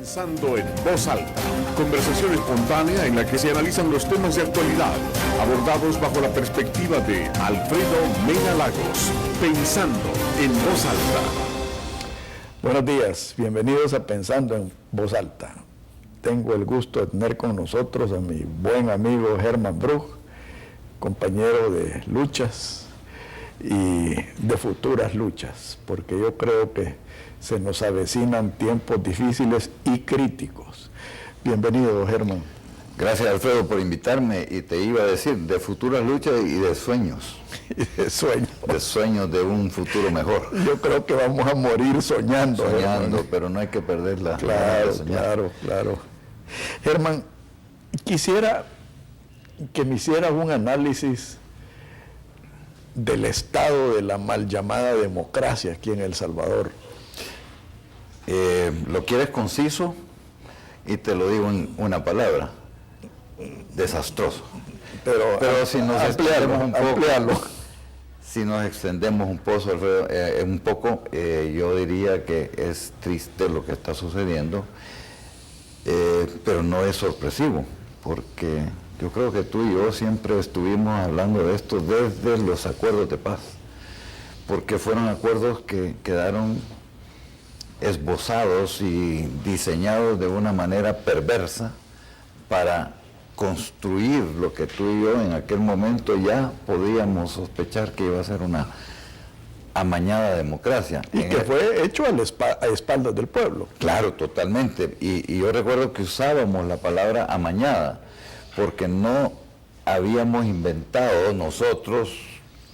Pensando en voz alta, conversación espontánea en la que se analizan los temas de actualidad, abordados bajo la perspectiva de Alfredo Mena Lagos. Pensando en voz alta. Buenos días, bienvenidos a Pensando en voz alta. Tengo el gusto de tener con nosotros a mi buen amigo Germán Bruch, compañero de luchas y de futuras luchas, porque yo creo que se nos avecinan tiempos difíciles y críticos. Bienvenido, Germán. Gracias, Alfredo, por invitarme, y te iba a decir de futuras luchas y de sueños. Y de sueños. De sueños de un futuro mejor. Yo creo que vamos a morir soñando. Soñando, Germán. pero no hay que perderla. Claro. Germán, quisiera que me hicieras un análisis del estado de la mal llamada democracia aquí en El Salvador. ¿Lo quieres conciso? Y te lo digo en una palabra: desastroso. Pero si nos extendemos un poco, si nos extendemos un poco, yo diría que es triste lo que está sucediendo, pero no es sorpresivo, porque yo creo que tú y yo siempre estuvimos hablando de esto desde los acuerdos de paz, porque fueron acuerdos que quedaron esbozados y diseñados de una manera perversa para construir lo que tú y yo en aquel momento ya podíamos sospechar que iba a ser una amañada democracia. Y que fue hecho a espaldas del pueblo. Claro, totalmente. Y yo recuerdo que usábamos la palabra amañada, porque no habíamos inventado nosotros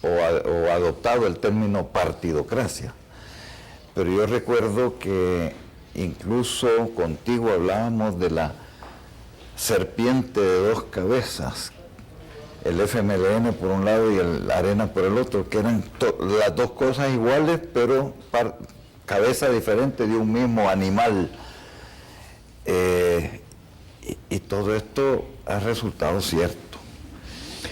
o adoptado el término partidocracia. Pero yo recuerdo que incluso contigo hablábamos de la serpiente de dos cabezas, el FMLN por un lado y el Arena por el otro, que eran las dos cosas iguales, pero cabeza diferente de un mismo animal. Y todo esto ha resultado cierto,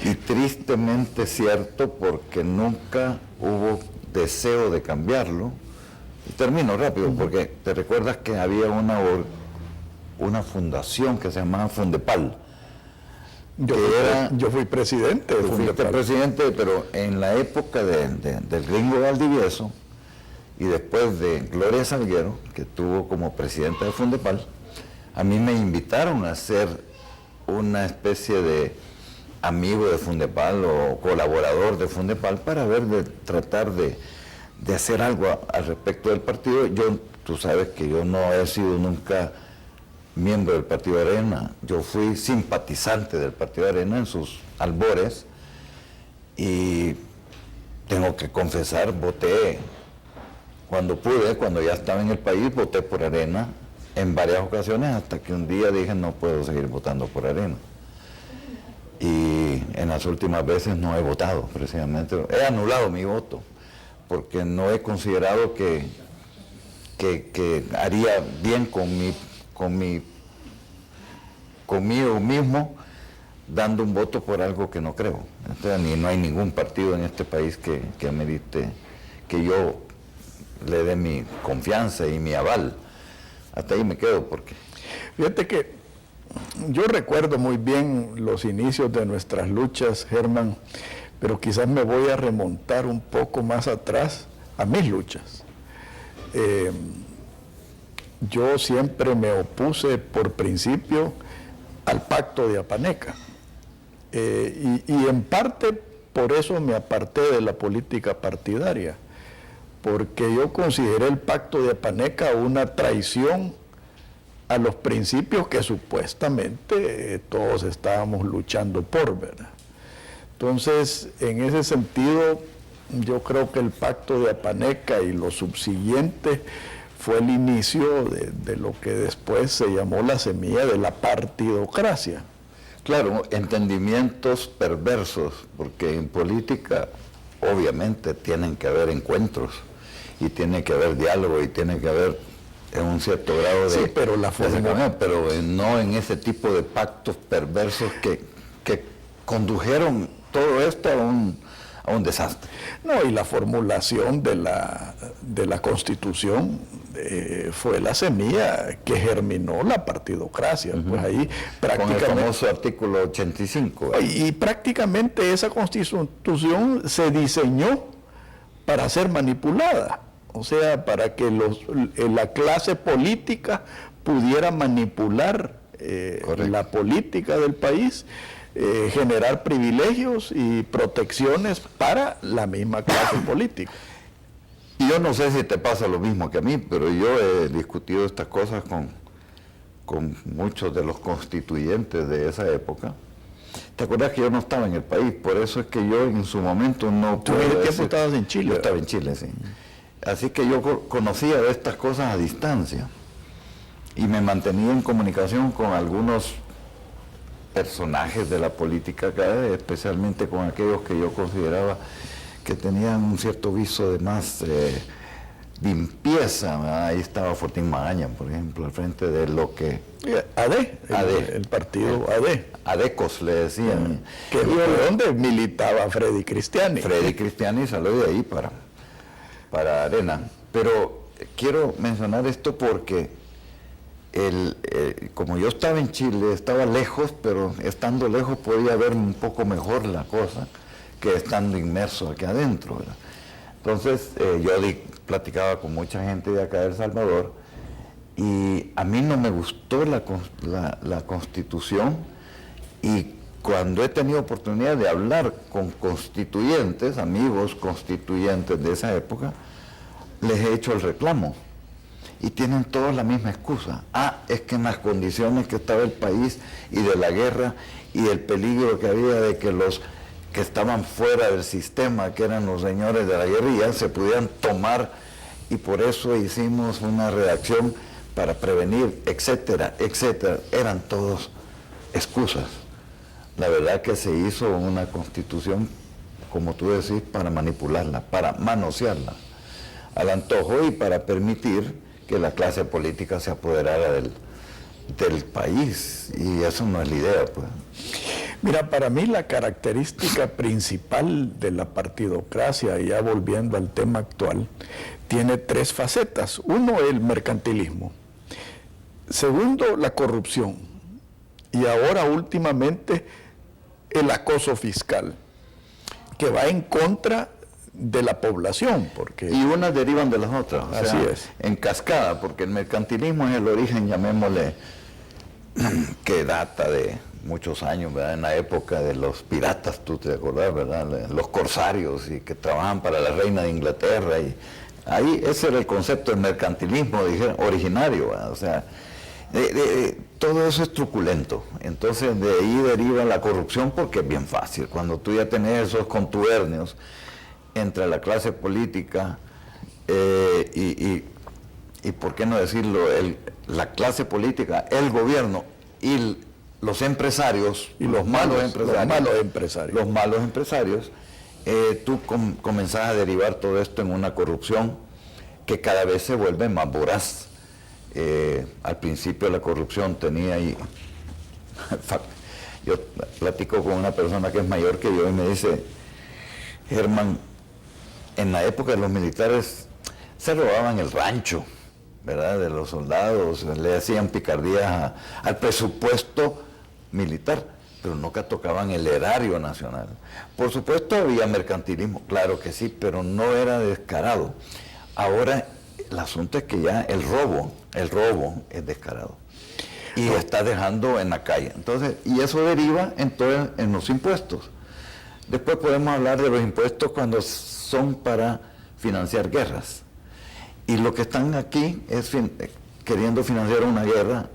y tristemente cierto, porque nunca hubo deseo de cambiarlo. Y termino rápido, porque te recuerdas que había una fundación que se llamaba Fundepal. Yo fui presidente de Fundepal. Fuiste presidente, pero en la época del gringo Valdivieso, y después de Gloria Salguero, que estuvo como presidenta de Fundepal, a mí me invitaron a ser una especie de amigo de Fundepal o colaborador de Fundepal para tratar de hacer algo al respecto del partido. Tú sabes que yo no he sido nunca miembro del Partido Arena. Yo fui simpatizante del Partido Arena en sus albores, y tengo que confesar, voté cuando pude, cuando ya estaba en el país, voté por Arena en varias ocasiones, hasta que un día dije no puedo seguir votando por Arena. Y en las últimas veces no he votado, precisamente. He anulado mi voto, porque no he considerado que haría bien conmigo mismo dando un voto por algo que no creo. Entonces, no hay ningún partido en este país que amerite que yo le dé mi confianza y mi aval. Hasta ahí me quedo, porque... Fíjate que yo recuerdo muy bien los inicios de nuestras luchas, Germán, pero quizás me voy a remontar un poco más atrás a mis luchas. Yo siempre me opuse por principio al pacto de Apaneca, y en parte por eso me aparté de la política partidaria, porque yo consideré el pacto de Apaneca una traición a los principios que supuestamente todos estábamos luchando por, ¿verdad? Entonces, en ese sentido, yo creo que el pacto de Apaneca y lo subsiguiente fue el inicio de lo que después se llamó la semilla de la partidocracia. Claro, entendimientos perversos, porque en política obviamente tienen que haber encuentros, y tiene que haber diálogo, y tiene que haber un cierto grado de... Sí, pero la forma... Pero no en ese tipo de pactos perversos que condujeron todo esto a un desastre. No, y la formulación de la Constitución fue la semilla que germinó la partidocracia. Pues ahí prácticamente... Con el famoso artículo 85. Y prácticamente esa Constitución se diseñó para ser manipulada. O sea, para que la clase política pudiera manipular la política del país, generar privilegios y protecciones para la misma clase política. Y yo no sé si te pasa lo mismo que a mí, pero yo he discutido estas cosas con muchos de los constituyentes de esa época. ¿Te acuerdas que yo no estaba en el país? Por eso es que yo en su momento no puedo decir... ¿Tú en qué tiempo estabas en Chile? Yo estaba en Chile, sí. Así que yo conocía de estas cosas a distancia y me mantenía en comunicación con algunos personajes de la política acá, especialmente con aquellos que yo consideraba que tenían un cierto viso de más limpieza, ¿verdad? Ahí estaba Fortín Magaña, por ejemplo, al frente de lo que... el partido AD. ADECOS le decían. Que es donde militaba Freddy Cristiani. Freddy Cristiani salió de ahí para Arena. Pero quiero mencionar esto porque como yo estaba en Chile, estaba lejos, pero estando lejos podía ver un poco mejor la cosa que estando inmerso aquí adentro, ¿verdad? Entonces yo platicaba con mucha gente de acá de El Salvador y a mí no me gustó la Constitución, y cuando he tenido oportunidad de hablar con constituyentes, amigos constituyentes de esa época, les he hecho el reclamo y tienen todos la misma excusa. Es que en las condiciones que estaba el país y de la guerra y el peligro que había de que los que estaban fuera del sistema, que eran los señores de la guerrilla, se pudieran tomar, y por eso hicimos una redacción para prevenir, etcétera, etcétera. Eran todos excusas. La verdad que se hizo una Constitución, como tú decís, para manipularla, para manosearla al antojo y para permitir que la clase política se apoderara del país, y eso no es la idea, pues. Mira, para mí la característica principal de la partidocracia, ya volviendo al tema actual, tiene tres facetas. Uno, el mercantilismo. Segundo, la corrupción. Y ahora, últimamente, el acoso fiscal, que va en contra de la población, porque... Y unas derivan de las otras, así es. En cascada, porque el mercantilismo es el origen, llamémosle, que data de muchos años, ¿verdad? En la época de los piratas, tú te acordás, ¿verdad? Los corsarios, y que trabajan para la reina de Inglaterra, y ahí ese era el concepto del mercantilismo originario, ¿verdad? O sea, todo eso es truculento. Entonces de ahí deriva la corrupción, porque es bien fácil. Cuando tú ya tenés esos contubernios entre la clase política y por qué no decirlo, la clase política, el gobierno y los empresarios, y los malos empresarios, tú comenzás a derivar todo esto en una corrupción que cada vez se vuelve más voraz. Al principio la corrupción tenía ahí... Yo platico con una persona que es mayor que yo y me dice: Germán, en la época de los militares se robaban el rancho, ¿verdad?, de los soldados, le hacían picardías al presupuesto militar, pero nunca tocaban el erario nacional. Por supuesto había mercantilismo, claro que sí, pero no era descarado. Ahora el asunto es que ya el robo es descarado y está dejando en la calle. Entonces, y eso deriva en los impuestos. Después podemos hablar de los impuestos cuando son para financiar guerras. Y lo que están aquí es queriendo financiar una guerra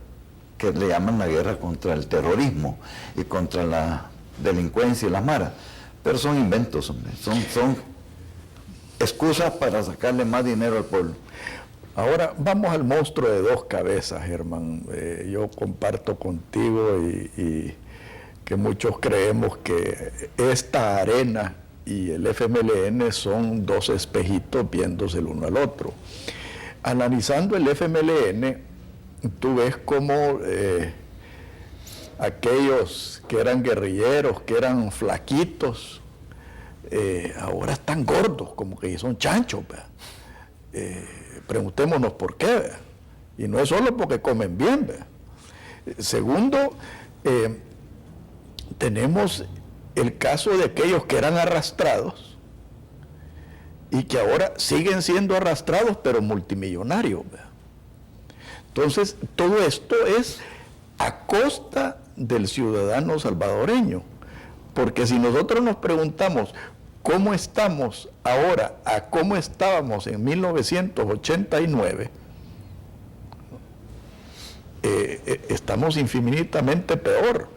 que le llaman la guerra contra el terrorismo y contra la delincuencia y las maras. Pero son inventos, hombre. Son excusas para sacarle más dinero al pueblo. Ahora vamos al monstruo de dos cabezas, Germán. Yo comparto contigo y que muchos creemos que esta Arena y el FMLN son dos espejitos viéndose el uno al otro. Analizando el FMLN, tú ves como aquellos que eran guerrilleros, que eran flaquitos, ahora están gordos, como que son chanchos. Preguntémonos por qué, ¿verdad? Y no es solo porque comen bien, ¿verdad? Segundo, tenemos el caso de aquellos que eran arrastrados y que ahora siguen siendo arrastrados, pero multimillonarios, ¿verdad? Entonces, todo esto es a costa del ciudadano salvadoreño, porque si nosotros nos preguntamos cómo estamos ahora a cómo estábamos en 1989, estamos infinitamente peor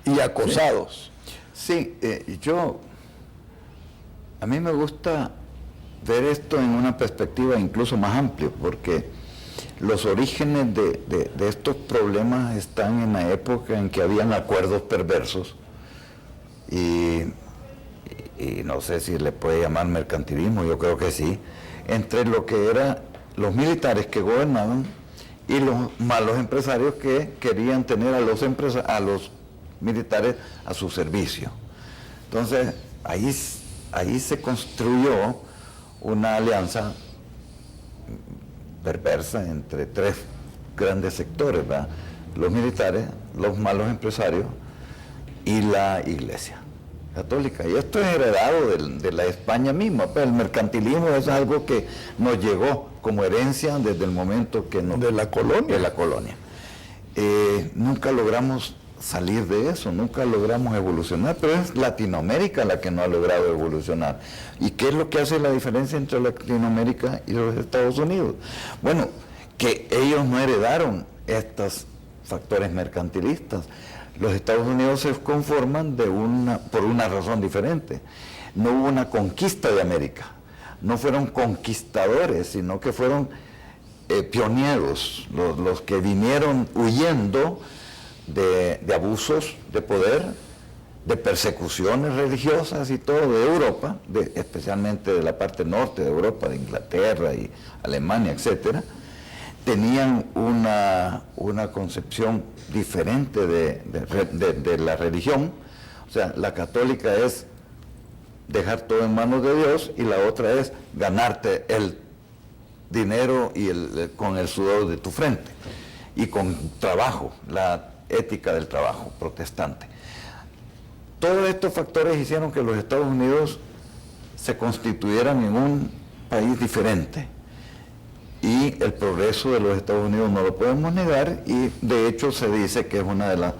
y acosados. Sí, a mí me gusta ver esto en una perspectiva incluso más amplia, porque los orígenes de estos problemas están en la época en que habían acuerdos perversos y no sé si le puede llamar mercantilismo, yo creo que sí, entre lo que eran los militares que gobernaban y los malos empresarios que querían tener a los militares a su servicio. Entonces, ahí se construyó una alianza perversa entre tres grandes sectores, ¿verdad? Los militares, los malos empresarios y la Iglesia Católica. Y esto es heredado de la España misma, pues el mercantilismo es algo que nos llegó como herencia desde el momento que nos... De la colonia. De la colonia. Nunca logramos salir de eso, nunca logramos evolucionar, pero es Latinoamérica la que no ha logrado evolucionar. ¿Y qué es lo que hace la diferencia entre Latinoamérica y los Estados Unidos? Bueno, que ellos no heredaron estos factores mercantilistas. Los Estados Unidos se conforman por una razón diferente. No hubo una conquista de América, no fueron conquistadores, sino que fueron pioneros, los que vinieron huyendo de abusos de poder, de persecuciones religiosas y todo de Europa, especialmente de la parte norte de Europa, de Inglaterra y Alemania, etcétera. Tenían una concepción diferente de la religión. O sea, la católica es dejar todo en manos de Dios y la otra es ganarte el dinero y con el sudor de tu frente y con trabajo, la ética del trabajo protestante. Todos estos factores hicieron que los Estados Unidos se constituyeran en un país diferente. Y el progreso de los Estados Unidos no lo podemos negar, y de hecho se dice que es una de las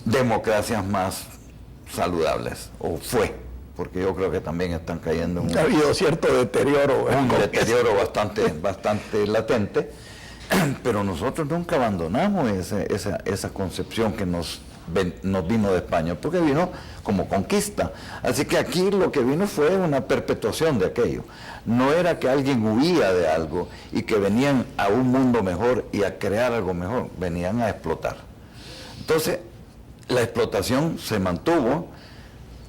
democracias más saludables, o fue, porque yo creo que también están cayendo en ha habido cierto deterioro. Un deterioro bastante latente, pero nosotros nunca abandonamos esa concepción que nos vino de España, porque vino como conquista. Así que aquí lo que vino fue una perpetuación de aquello. No era que alguien huía de algo y que venían a un mundo mejor y a crear algo mejor, venían a explotar. Entonces, la explotación se mantuvo,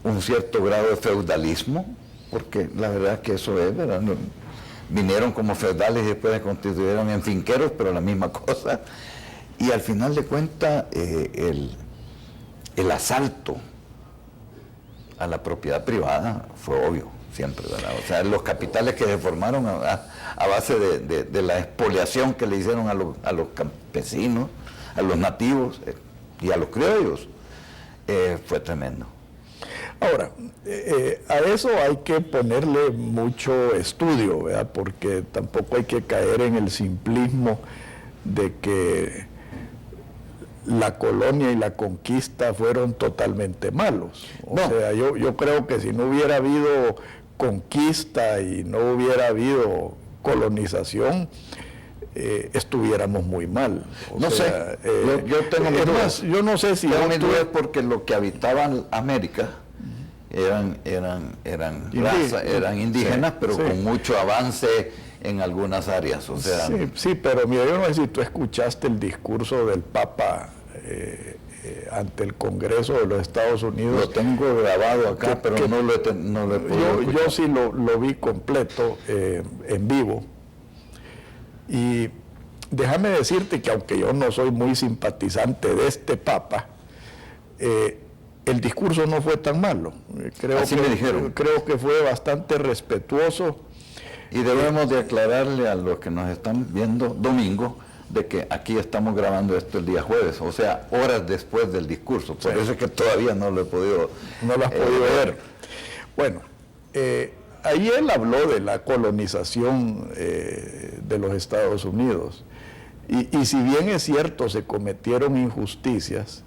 un cierto grado de feudalismo, porque la verdad es que eso es, ¿verdad? Vinieron como feudales y después se constituyeron en finqueros, pero la misma cosa. Y al final de cuentas, el asalto a la propiedad privada fue obvio, siempre, ¿verdad? O sea, los capitales que se formaron a base de la expoliación que le hicieron a los campesinos, a los nativos y a los criollos, fue tremendo. Ahora, a eso hay que ponerle mucho estudio, ¿verdad? Porque tampoco hay que caer en el simplismo de que la colonia y la conquista fueron totalmente malos. O sea, yo creo que si no hubiera habido conquista y no hubiera habido colonización, estuviéramos muy mal. No sé, yo tengo mis dudas. Yo no sé si... Tengo mis dudas porque los que habitaban América eran indígenas, pero con mucho avance en algunas áreas, o sea... Sí, pero mira, yo no sé si tú escuchaste el discurso del Papa ante el Congreso de los Estados Unidos. Lo tengo grabado acá, pero no lo he podido escuchar. Yo sí lo vi completo, en vivo, y déjame decirte que aunque yo no soy muy simpatizante de este Papa, el discurso no fue tan malo. Así me dijeron. Creo que fue bastante respetuoso. Y debemos de aclararle a los que nos están viendo domingo de que aquí estamos grabando esto el día jueves, o sea, horas después del discurso. Por eso es que todavía no lo he podido... No lo has podido ver. Bueno, ahí él habló de la colonización de los Estados Unidos. Y si bien es cierto, se cometieron injusticias,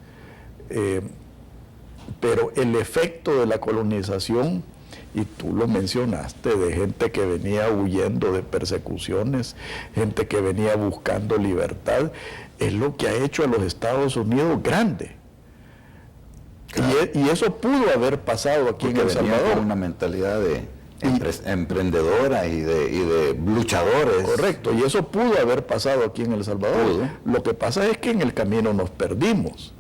pero el efecto de la colonización, y tú lo mencionaste, de gente que venía huyendo de persecuciones, gente que venía buscando libertad, es lo que ha hecho a los Estados Unidos grande. Claro. Y eso pudo haber pasado aquí en El Salvador. Con una mentalidad de emprendedora y de luchadores. Correcto, y eso pudo haber pasado aquí en El Salvador. Lo que pasa es que en el camino nos perdimos.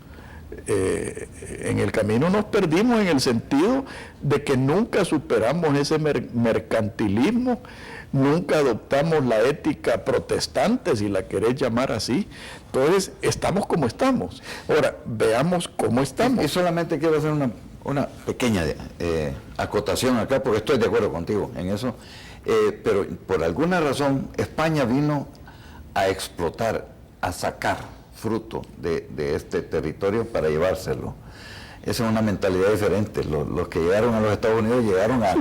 En el camino nos perdimos en el sentido de que nunca superamos ese mercantilismo, nunca adoptamos la ética protestante, si la querés llamar así. Entonces, estamos como estamos. Ahora, veamos cómo estamos. Y solamente quiero hacer una pequeña acotación acá, porque estoy de acuerdo contigo en eso, pero por alguna razón España vino a explotar, a sacar fruto de este territorio para llevárselo. Esa es una mentalidad diferente. Los que llegaron a los Estados Unidos llegaron a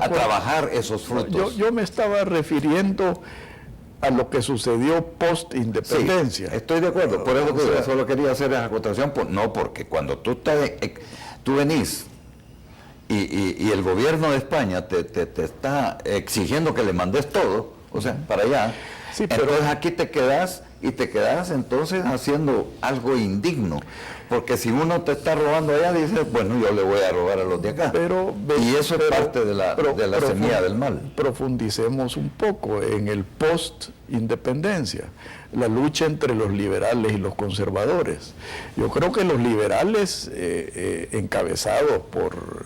trabajar esos frutos. Yo me estaba refiriendo a lo que sucedió post-independencia. Sí, estoy de acuerdo, por eso que solo quería hacer esa acotación, no porque cuando tú venís y el gobierno de España te está exigiendo que le mandes todo, o sea, para allá, sí, pero entonces aquí te quedas entonces haciendo algo indigno, porque si uno te está robando allá, dices, bueno, yo le voy a robar a los de acá, y eso es parte de la semilla del mal. Profundicemos un poco en el post-independencia, la lucha entre los liberales y los conservadores. Yo creo que los liberales, encabezados por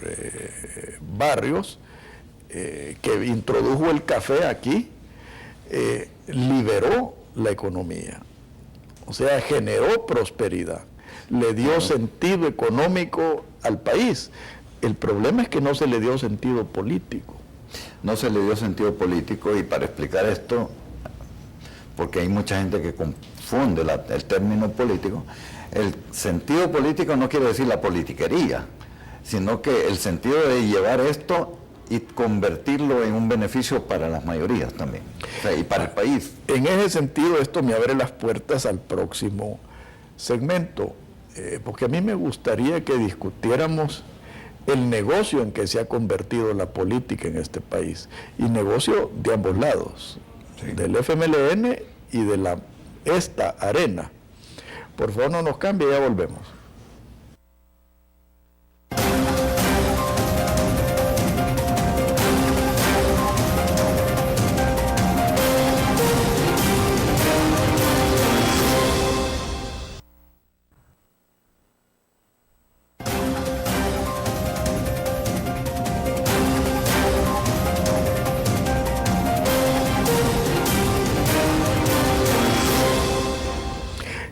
Barrios, que introdujo el café aquí, liberó la economía, o sea, generó prosperidad, le dio sentido económico al país. El problema es que no se le dio sentido político. No se le dio sentido político, y para explicar esto, porque hay mucha gente que confunde el término político, el sentido político no quiere decir la politiquería, sino que el sentido de llevar esto y convertirlo en un beneficio para las mayorías también, o sea, y para el país. En ese sentido, esto me abre las puertas al próximo segmento, porque a mí me gustaría que discutiéramos el negocio en que se ha convertido la política en este país, y negocio de ambos lados, sí, del FMLN y de esta arena. Por favor, no nos cambie, ya volvemos.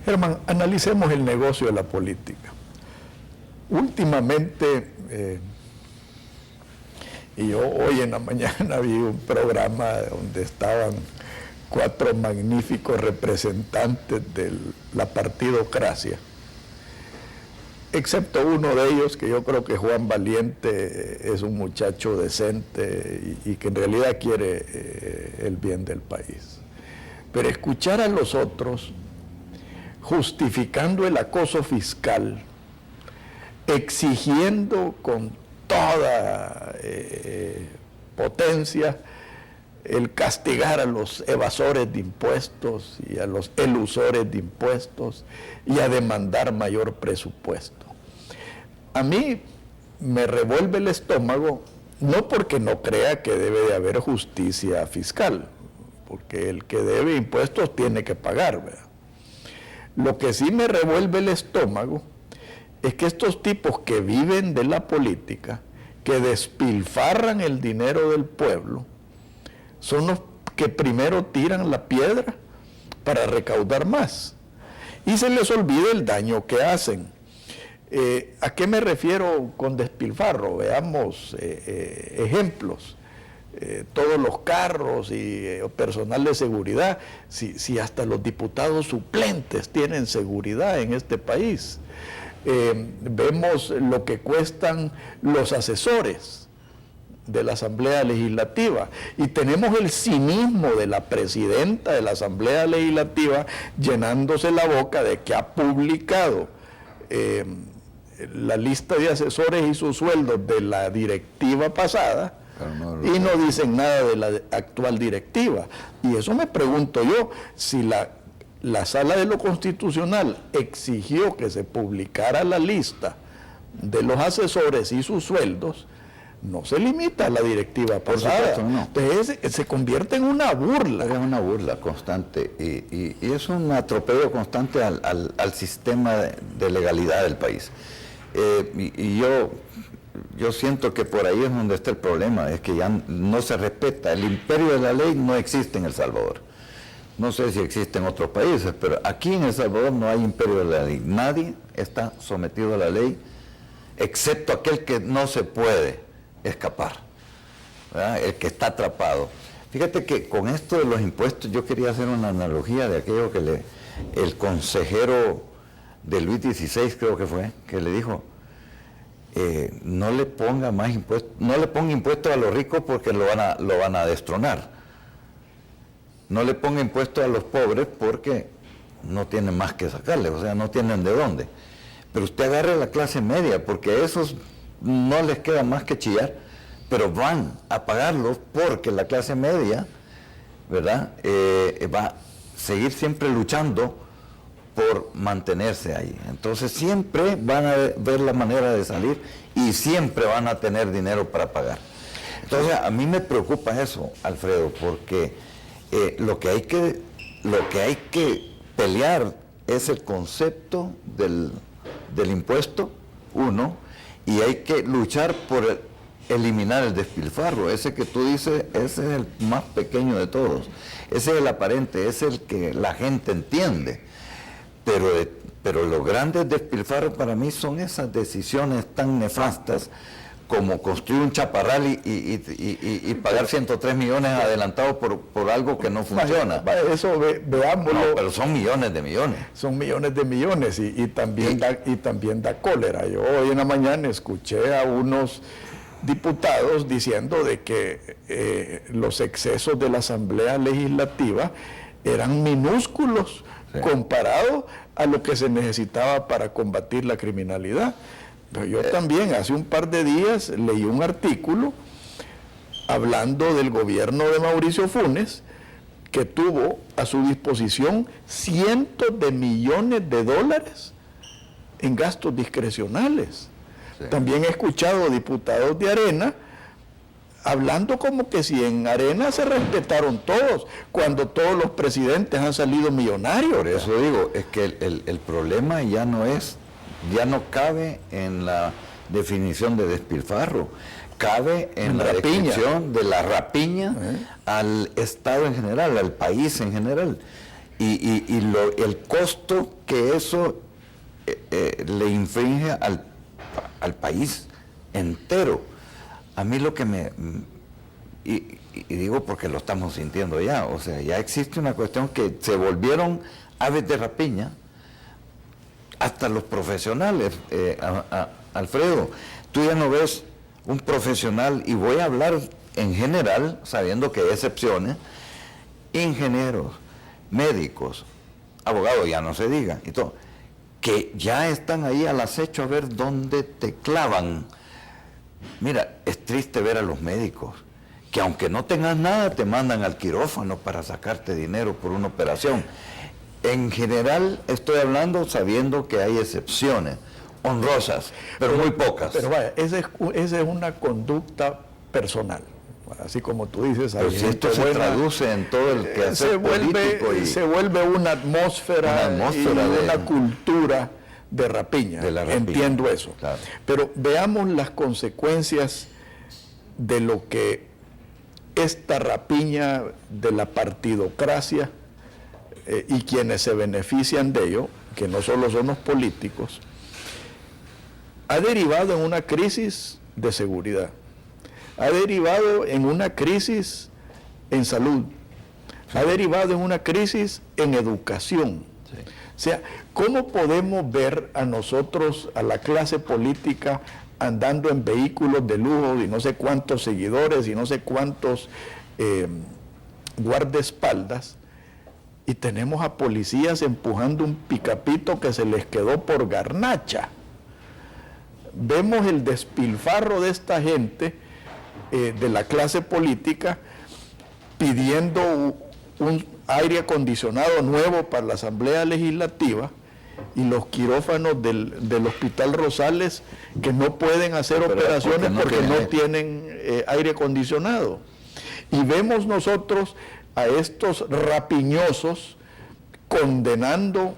Herman, analicemos el negocio de la política. Últimamente, y yo hoy en la mañana vi un programa donde estaban 4 magníficos representantes de la partidocracia, excepto uno de ellos, que yo creo que Juan Valiente es un muchacho decente y que en realidad quiere el bien del país. Pero escuchar a los otros justificando el acoso fiscal, exigiendo con toda potencia el castigar a los evasores de impuestos y a los elusores de impuestos y a demandar mayor presupuesto. A mí me revuelve el estómago, no porque no crea que debe de haber justicia fiscal, porque el que debe impuestos tiene que pagar, ¿verdad? Lo que sí me revuelve el estómago es que estos tipos que viven de la política, que despilfarran el dinero del pueblo, son los que primero tiran la piedra para recaudar más. Y se les olvida el daño que hacen. ¿A qué me refiero con despilfarro? Veamos ejemplos. Todos los carros y personal de seguridad, si hasta los diputados suplentes tienen seguridad en este país. Vemos lo que cuestan los asesores de la Asamblea Legislativa y tenemos el cinismo de la presidenta de la Asamblea Legislativa llenándose la boca de que ha publicado la lista de asesores y sus sueldos de la directiva pasada y no dicen nada de la actual directiva. Y eso me pregunto yo, si la Sala de lo Constitucional exigió que se publicara la lista de los asesores y sus sueldos, no se limita a la directiva pasada. Supuesto, no. Entonces se convierte en una burla. Es una burla constante y es un atropello constante al sistema de legalidad del país. Yo siento que por ahí es donde está el problema, es que ya no se respeta. El imperio de la ley no existe en El Salvador. No sé si existe en otros países, pero aquí en El Salvador no hay imperio de la ley. Nadie está sometido a la ley, excepto aquel que no se puede escapar, ¿verdad? El que está atrapado. Fíjate que con esto de los impuestos yo quería hacer una analogía de aquello que el consejero de Luis XVI, creo que fue, que le dijo, no le ponga más impuestos, no le ponga impuestos a los ricos porque lo van a destronar. No le ponga impuestos a los pobres porque no tienen más que sacarle, o sea, no tienen de dónde. Pero usted agarre a la clase media, porque a esos no les queda más que chillar, pero van a pagarlos porque la clase media, ¿verdad?, va a seguir siempre luchando por mantenerse ahí. Entonces siempre van a ver la manera de salir y siempre van a tener dinero para pagar. Entonces a mí me preocupa eso, Alfredo, porque lo que hay que pelear es el concepto del impuesto, uno, y hay que luchar por eliminar el despilfarro. Ese que tú dices, ese es el más pequeño de todos. Ese es el aparente, ese es el que la gente entiende. Pero los grandes despilfarros para mí son esas decisiones tan nefastas como construir un chaparral y pagar 103 millones adelantados por algo que no funciona. Eso veámoslo. No, pero son millones de millones. Son millones de millones y también da cólera. Yo hoy en la mañana escuché a unos diputados diciendo de que los excesos de la Asamblea Legislativa eran minúsculos, sí, comparado a lo que se necesitaba para combatir la criminalidad. Pero yo también hace un par de días leí un artículo hablando del gobierno de Mauricio Funes, que tuvo a su disposición cientos de millones de dólares en gastos discrecionales. Sí. También he escuchado diputados de Arena hablando como que si en Arena se respetaron todos, cuando todos los presidentes han salido millonarios. Por eso digo, es que el problema ya no cabe en la definición de despilfarro, cabe en la descripción de la rapiña al Estado en general, al país en general, y el costo que eso le infringe al país entero. A mí lo que y digo porque lo estamos sintiendo ya, o sea, ya existe una cuestión que se volvieron aves de rapiña, hasta los profesionales, Alfredo. Tú ya no ves un profesional, y voy a hablar en general, sabiendo que hay excepciones, ingenieros, médicos, abogados, ya no se diga, y todo, que ya están ahí al acecho a ver dónde te clavan. Mira, es triste ver a los médicos que aunque no tengas nada te mandan al quirófano para sacarte dinero por una operación. En general estoy hablando sabiendo que hay excepciones honrosas, pero muy pocas. Pero vaya, esa es una conducta personal. Así como tú dices, pero si esto se traduce en todo el quehacer político se vuelve una atmósfera y una cultura de rapiña. Entiendo eso. Claro. Pero veamos las consecuencias de lo que esta rapiña de la partidocracia y quienes se benefician de ello, que no solo son los políticos, ha derivado en una crisis de seguridad, ha derivado en una crisis en salud, ha derivado en una crisis en educación. Sí. O sea, ¿cómo podemos ver a nosotros, a la clase política, andando en vehículos de lujo y no sé cuántos seguidores y no sé cuántos guardaespaldas, y tenemos a policías empujando un picapito que se les quedó por garnacha? Vemos el despilfarro de esta gente de la clase política pidiendo un aire acondicionado nuevo para la Asamblea Legislativa, y los quirófanos del Hospital Rosales que no pueden hacer operaciones porque no tienen aire acondicionado. Y vemos nosotros a estos rapiñosos condenando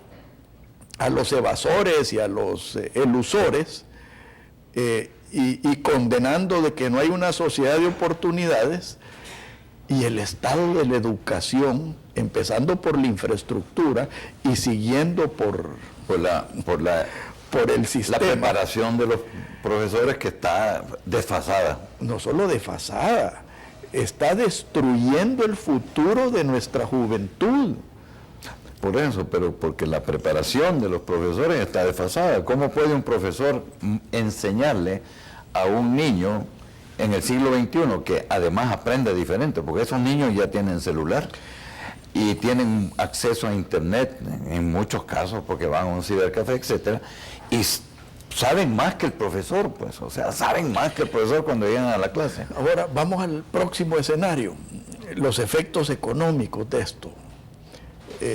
a los evasores y a los elusores, y condenando de que no hay una sociedad de oportunidades, y el estado de la educación, empezando por la infraestructura y siguiendo por el sistema. La preparación de los profesores, que está desfasada. No solo desfasada, está destruyendo el futuro de nuestra juventud. Por eso, pero porque la preparación de los profesores está desfasada. ¿Cómo puede un profesor enseñarle a un niño en el siglo XXI, que además aprende diferente? Porque esos niños ya tienen celular y tienen acceso a internet en muchos casos, porque van a un cibercafé, etcétera, y saben más que el profesor, pues, o sea, saben más que el profesor cuando llegan a la clase. Ahora vamos al próximo escenario, los efectos económicos de esto,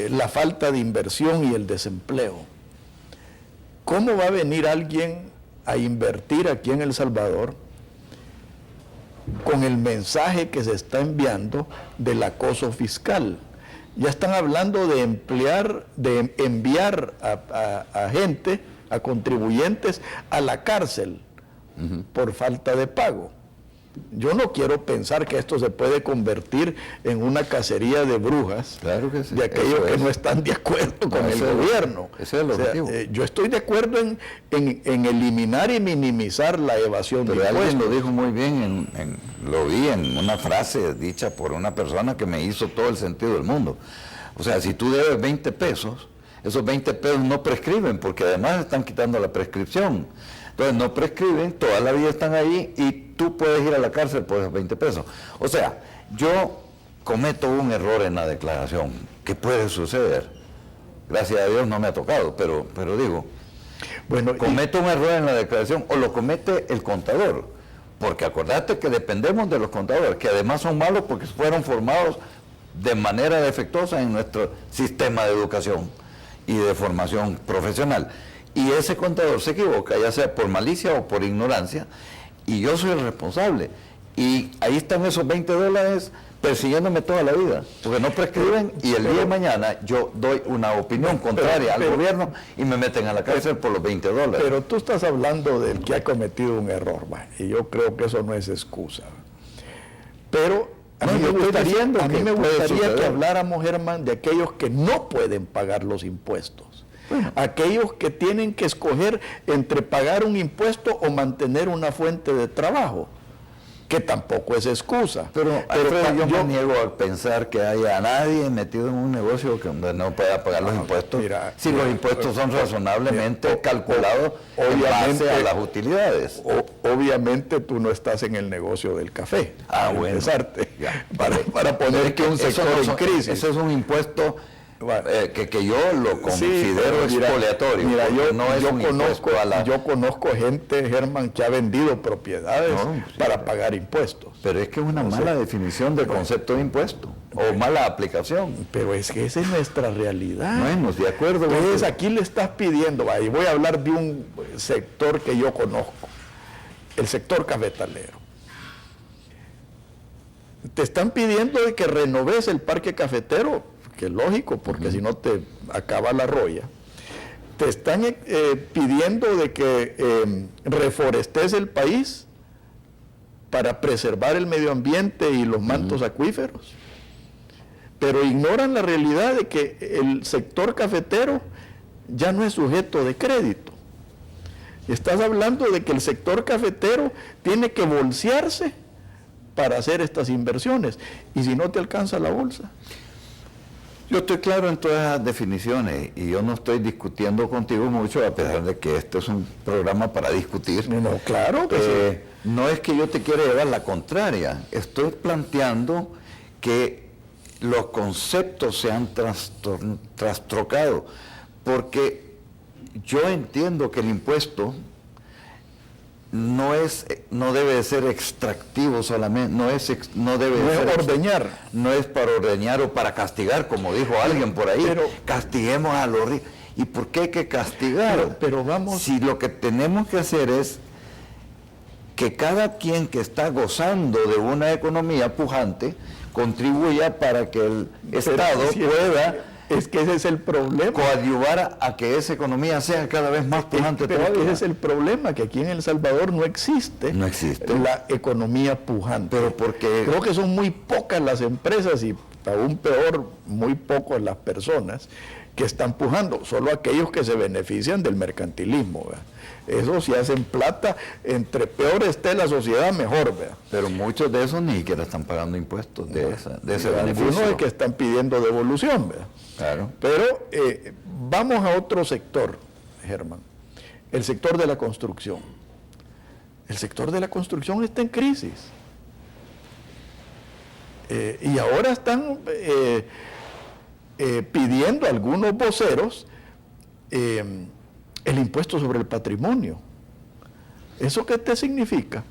la falta de inversión y el desempleo. ¿Cómo va a venir alguien a invertir aquí en El Salvador con el mensaje que se está enviando del acoso fiscal? Ya están hablando de enviar a gente, a contribuyentes, a la cárcel por falta de pago. Yo no quiero pensar que esto se puede convertir en una cacería de brujas, claro que sí, de aquellos que no están de acuerdo con el gobierno. Ese es el objetivo. Yo estoy de acuerdo en eliminar y minimizar la evasión de impuestos. Alguien lo dijo muy bien, lo vi en una frase dicha por una persona que me hizo todo el sentido del mundo. O sea, si tú debes 20 pesos, esos 20 pesos no prescriben, porque además están quitando la prescripción. Entonces no prescriben, toda la vida están ahí y tú puedes ir a la cárcel por esos 20 pesos. O sea, yo cometo un error en la declaración, que puede suceder. Gracias a Dios no me ha tocado, pero digo, bueno, cometo un error en la declaración, o lo comete el contador, porque acordate que dependemos de los contadores, que además son malos porque fueron formados de manera defectuosa en nuestro sistema de educación y de formación profesional. Y ese contador se equivoca, ya sea por malicia o por ignorancia, y yo soy el responsable. Y ahí están esos $20 persiguiéndome toda la vida, porque no prescriben, y el día de mañana yo doy una opinión contraria al gobierno y me meten a la cárcel por los $20. Pero tú estás hablando del que ha cometido un error, y yo creo que eso no es excusa. Pero a mí me gustaría que habláramos, Germán, de aquellos que no pueden pagar los impuestos. Bueno, aquellos que tienen que escoger entre pagar un impuesto o mantener una fuente de trabajo, que tampoco es excusa. Pero yo me niego a pensar que haya nadie metido en un negocio que no pueda pagar los impuestos, si los impuestos son razonablemente calculados en base a las utilidades. Obviamente tú no estás en el negocio del café, bueno, para poner que un sector en crisis. Eso es un impuesto que yo lo considero expoliatorio. Mira, yo conozco gente, Germán, que ha vendido propiedades para pagar impuestos. Pero es que es una mala definición del concepto de impuesto, o mala aplicación. Pero es que esa es nuestra realidad. Bueno, de acuerdo. Entonces aquí le estás pidiendo, y voy a hablar de un sector que yo conozco, el sector cafetalero. Te están pidiendo de que renoves el parque cafetero, que es lógico, porque si no te acaba la roya. Te están pidiendo de que reforestes el país para preservar el medio ambiente y los mantos acuíferos, pero ignoran la realidad de que el sector cafetero ya no es sujeto de crédito. Estás hablando de que el sector cafetero tiene que bolsearse para hacer estas inversiones. Y si no te alcanza la bolsa. Yo estoy claro en todas las definiciones y yo no estoy discutiendo contigo mucho, a pesar de que este es un programa para discutir. No, claro que sí. No es que yo te quiera llevar la contraria, estoy planteando que los conceptos se han trastrocado, porque yo entiendo que el impuesto no debe de ser extractivo solamente, no debe ser ordeñar. No es para ordeñar o para castigar, como dijo alguien por ahí. Pero castiguemos a los ricos. ¿Y por qué hay que castigar? Pero vamos... Si lo que tenemos que hacer es que cada quien que está gozando de una economía pujante contribuya para que el Estado pueda... Es que ese es el problema. Coadyuvar a que esa economía sea cada vez más pujante. Pero ese es el problema, que aquí en El Salvador no existe la economía pujante. Pero porque... Creo que son muy pocas las empresas y aún peor, muy pocas las personas que están pujando, solo aquellos que se benefician del mercantilismo, ¿verdad? Eso si hacen plata, entre peor esté la sociedad, mejor, ¿verdad? Pero muchos de esos ni siquiera están pagando impuestos de ese beneficio. Algunos es que están pidiendo devolución, ¿verdad? Claro. Pero vamos a otro sector, Germán, el sector de la construcción. El sector de la construcción está en crisis. Y ahora están pidiendo algunos voceros el impuesto sobre el patrimonio. ¿Eso qué te significa?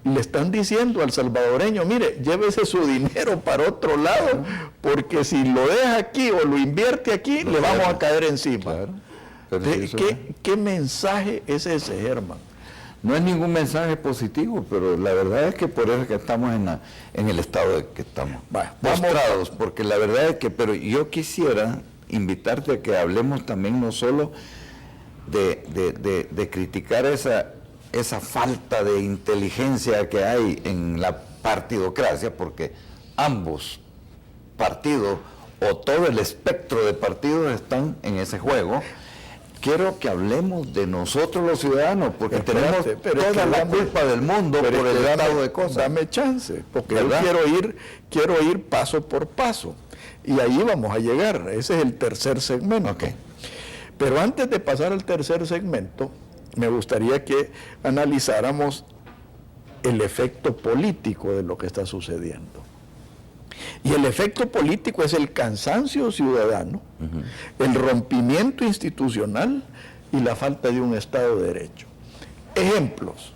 Le están diciendo al salvadoreño, mire, llévese su dinero para otro lado, porque si lo deja aquí o lo invierte aquí, le vamos a caer encima. Claro. ¿Qué mensaje es ese, Germán? No es ningún mensaje positivo, pero la verdad es que por eso es que estamos en el estado de que estamos postrados, porque la verdad es que, pero yo quisiera invitarte a que hablemos también no solo de criticar esa falta de inteligencia que hay en la partidocracia, porque ambos partidos o todo el espectro de partidos están en ese juego. Quiero que hablemos de nosotros los ciudadanos, porque tenemos toda la culpa del mundo por el estado de cosas. Dame chance, porque yo quiero ir paso por paso, y ahí vamos a llegar. Ese es el tercer segmento. Okay. Pero antes de pasar al tercer segmento, me gustaría que analizáramos el efecto político de lo que está sucediendo. Y el efecto político es el cansancio ciudadano, el rompimiento institucional y la falta de un Estado de Derecho. Ejemplos.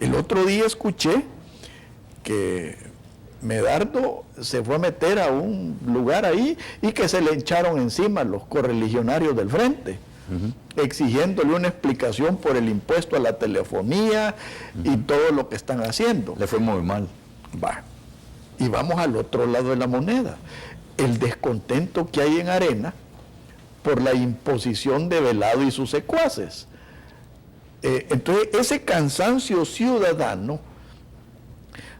El otro día escuché que Medardo se fue a meter a un lugar ahí y que se le echaron encima los correligionarios del frente, exigiéndole una explicación por el impuesto a la telefonía y todo lo que están haciendo. Le fue muy mal. Y vamos al otro lado de la moneda, el descontento que hay en Arena por la imposición de Velado y sus secuaces. Entonces, ese cansancio ciudadano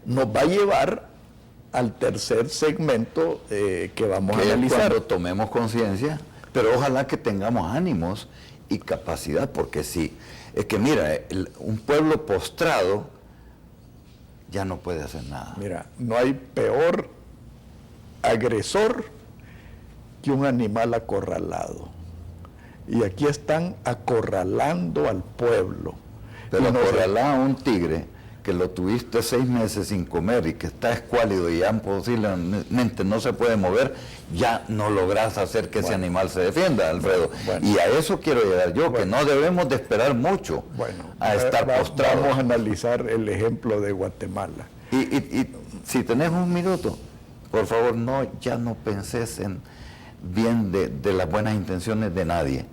nos va a llevar al tercer segmento que vamos a analizar. Cuando tomemos conciencia, pero ojalá que tengamos ánimos y capacidad, porque sí, es que mira, un pueblo postrado ya no puede hacer nada. Mira, no hay peor agresor que un animal acorralado. Y aquí están acorralando al pueblo. Pero acorralar a un tigre que lo tuviste 6 meses sin comer y que está escuálido y ya posiblemente no se puede mover, ya no logras hacer que ese animal se defienda, Alfredo. Y a eso quiero llegar yo, que no debemos de esperar mucho a estar postrados. Vamos a analizar el ejemplo de Guatemala. Y si tenés un minuto, por favor, ya no penses en bien de las buenas intenciones de nadie.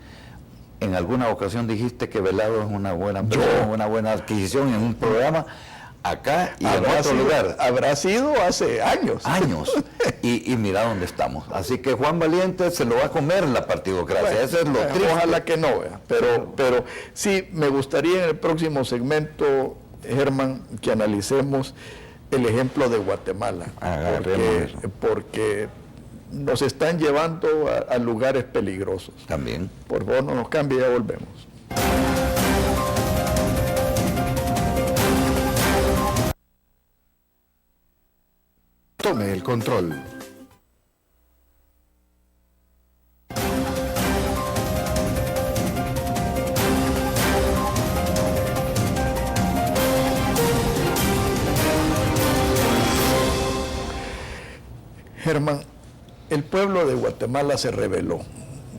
En alguna ocasión dijiste que Velado es una buena persona, una buena adquisición en un programa acá y en otro lugar. Habrá sido hace años. Y mira dónde estamos. Así que Juan Valiente se lo va a comer la partidocracia. Eso es lo triste. Ojalá que no, vea. Pero sí, me gustaría en el próximo segmento, Germán, que analicemos el ejemplo de Guatemala. Porque nos están llevando a lugares peligrosos. También. Por favor, no nos cambie, ya volvemos. tome el control. Germán, el pueblo de Guatemala se rebeló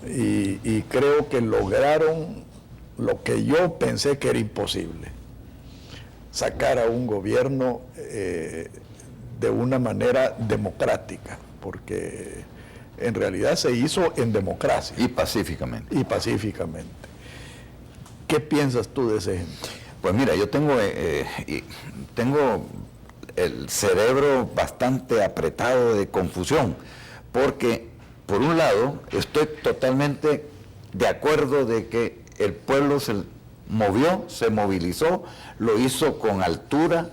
y creo que lograron lo que yo pensé que era imposible, sacar a un gobierno de una manera democrática, porque en realidad se hizo en democracia. Y pacíficamente. Y pacíficamente. ¿Qué piensas tú de ese ejemplo? Pues mira, yo tengo el cerebro bastante apretado de confusión, porque por un lado estoy totalmente de acuerdo de que el pueblo se movió, se movilizó, lo hizo con altura,